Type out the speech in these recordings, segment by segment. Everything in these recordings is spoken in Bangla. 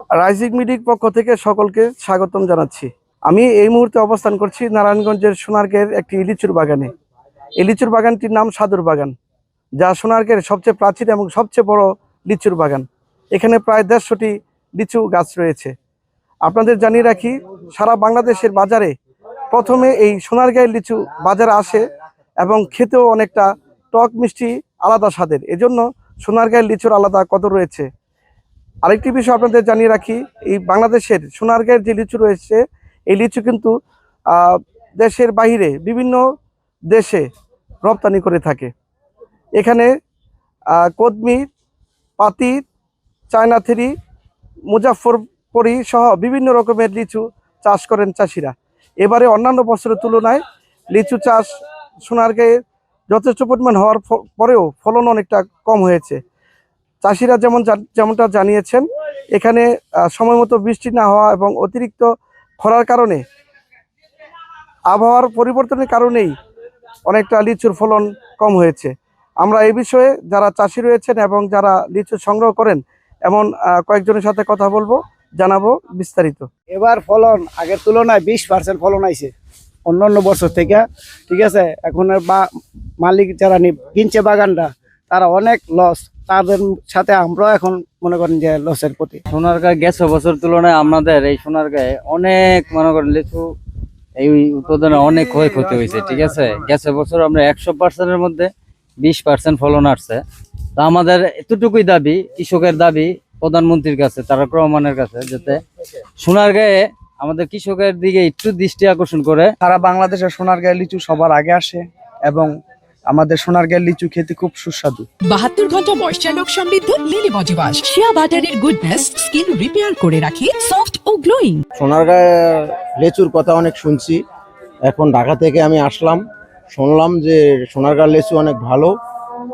রাইজিং মিডিয়ার পক্ষ থেকে সকলকে স্বাগতম জানাচ্ছি। আমি এই মুহূর্তে অবস্থান করছি নারায়ণগঞ্জের সোনারগাঁয়ের একটি লিচুর বাগানে। এই লিচুর বাগানটির নাম সাধুর বাগান, যা সোনারগাঁয়ের সবচেয়ে প্রাচীন এবং সবচেয়ে বড় লিচুর বাগান। এখানে প্রায় 150টি লিচু গাছ রয়েছে। আপনাদের জানিয়ে রাখি, সারা বাংলাদেশের বাজারে প্রথমে এই সোনারগাঁয়ের লিচু বাজারে আসে এবং খেতেও অনেকটা টক মিষ্টি আলাদা স্বাদের। এজন্য সোনারগাঁয়ের লিচুর আলাদা কদর রয়েছে। আরেকটি বিষয় আপনাদের জানিয়ে রাখি, এই বাংলাদেশের সোনারগাঁয়ের যে লিচু রয়েছে, এই লিচু কিন্তু দেশের বাইরে বিভিন্ন দেশে রপ্তানি করে থাকে। এখানে কদমি, পাতি, চায়না থ্রি, মুজাফফরপুরি সহ বিভিন্ন রকমের লিচু চাষ করেন চাষিরা। এবারে অন্যান্য বছরের তুলনায় লিচু চাষ সোনারগাঁয়ে যথেষ্ট পরিমাণ হওয়ার পরেও ফলন অনেকটা কম হয়েছে। চাষিরা যেমনটা জানিয়েছেন, এখানে সময় মতো বৃষ্টি না হওয়া এবং অতিরিক্ত খরার কারণে, আবহাওয়ার পরিবর্তনের কারণেই অনেকটা লিচুর ফলন কম হয়েছে। আমরা এই বিষয়ে যারা চাষি রয়েছেন এবং যারা লিচু সংগ্রহ করেন এমন কয়েকজনের সাথে কথা বলবো, জানাবো বিস্তারিত। এবার ফলন আগের তুলনায় 20% ফলন আইছে অন্যান্য বছর থেকে। ঠিক আছে, এখন মালিক যারা কিনছে বাগানটা, তারা অনেক লস, তাদের সাথে আমরাও এখন মনে করেন যে লসের প্রতি। সোনারগাঁ গেছে বছর তুলনায় আমাদের এই সোনারগাঁয়ে অনেক মনে করেন লিচু এই উৎপাদনে অনেক ক্ষয়ক্ষতি হয়েছে। ঠিক আছে, গেছে বছর আমরা 100%-এর মধ্যে 20% ফলন আসছে। তা আমাদের এতটুকুই দাবি, কৃষকের দাবি প্রধানমন্ত্রীর কাছে, তারেক রহমানের কাছে, যাতে সোনারগাঁয়ে আমাদের কৃষকের দিকে একটু দৃষ্টি আকর্ষণ করে। সারা বাংলাদেশের সোনারগাঁয়ের লিচু সবার আগে আসে এবং আমাদের সোনারগাঁয়ের লিচু খেতে খুব সুস্বাদু। 72 ঘন্টা ময়েশ্চার লক সমৃদ্ধ লিলি বডি ওয়াশ, শিয়া বাটারের গুডনেস স্কিন রিপেয়ার করে রাখে সফট ও গ্লোয়িং। সোনারগাঁয়ের লিচুর কথা অনেক শুনছি, এখন ঢাকা থেকে আমি আসলাম, শুনলাম যে সোনারগাঁয়ের লিচু অনেক ভালো,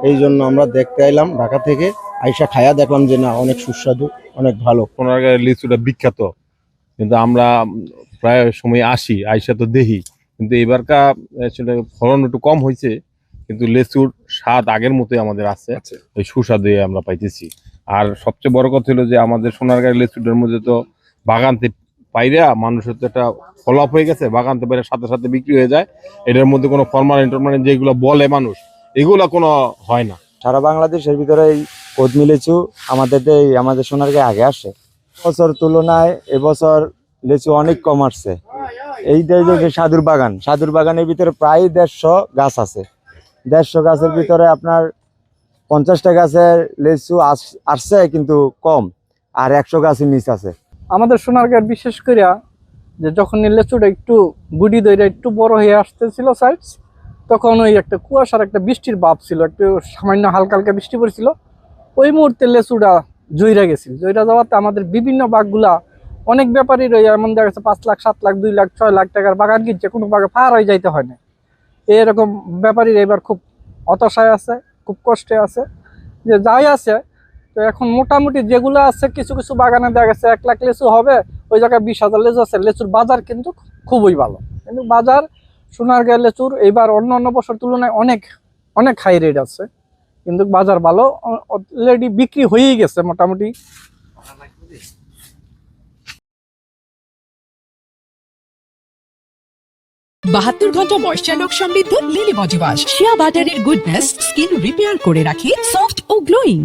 এই জন্য আমরা দেখতে এলাম ঢাকা থেকে। আইসা খায়া দেখলাম যে না, অনেক সুস্বাদু, অনেক ভালো। সোনারগাঁয়ের লিচুটা বিখ্যাত, কিন্তু আমরা প্রায় সময় আসি, আইসা তো দেখি, কিন্তু এবারকা আসলে ফলন একটু কম হয়েছে, কিন্তু লিচুর স্বাদ আগের মতোই আমাদের আছে, ওই সুস্বাদু আমরা পাইতেছি। আর সবচেয়ে বড় কথা হলো যে আমাদের সোনারগাঁয়ের লিচুটার মধ্যে তো বাগানতে পাইরা মানুষের তো একটা ফলপ হয়ে গেছে, বাগানতে পাইরা সাথে সাথে বিক্রি হয়ে যায়। এটার মধ্যে কোনো ফরমালিন টরমালিন যেগুলো বলে মানুষ, এগুলা কোনো হয় না। সারা বাংলাদেশের ভিতরে এই কদমি লিচু আমাদের সোনারগাঁয়ে আগে আসে। বছর তুলনায় এবছর লিচু অনেক কম আসছে। এই যে সাধুর বাগানের ভিতরে প্রায় 150 গাছ আছে। 150 গাছের ভিতরে আপনার 50টা গাছের লিচু আসছে কিন্তু কম, আর 100 গাছই মিস আছে। আমাদের সোনারগাঁয়ের বিশেষ করে যে যখন লিচুটা একটু বুড়ি দইটা একটু বড় হয়ে আসতেছিল সাইজ, তখন ওই একটা কুয়াশার একটা বৃষ্টির ভাব ছিল, একটু সামান্য হালকা হালকা বৃষ্টি পড়ছিল। ওই মুহূর্তে লিচুটা জইরা গেছিল। জইরা যাওয়াতে আমাদের বিভিন্ন বাগগুলা অনেক ব্যাপারই রয়ে, এমন দেখা গেছে 5 লাখ, 7 লাখ, 2 লাখ, 6 লাখ টাকার বাগান কিনছে, কোনো বাগান পার হয়ে যাইতে হয় না। এরকম ব্যাপারই এবার খুব হতাশায় আছে, খুব কষ্টে আছে যে যাই আছে। তো এখন মোটামুটি যেগুলো আছে, কিছু কিছু বাগানে দেখা গেছে 1 লাখ লিচু হবে, ওই জায়গায় 20,000 লিচু আছে। লিচুর বাজার কিন্তু খুবই ভালো, কিন্তু বাজার সোনারগাঁয়ের লিচুর এবার অন্য বছর তুলনায় অনেক অনেক হাই রেট আছে, কিন্তু বাজার ভালো, অলরেডি বিক্রি হয়েই গেছে মোটামুটি। 72 ঘন্টা ময়েশ্চার লক সমৃদ্ধ লিলি বডি ওয়াশ, শিয়া বাটারের গুডনেস স্কিন রিপেয়ার করে রাখে সফট ও গ্লোয়িং।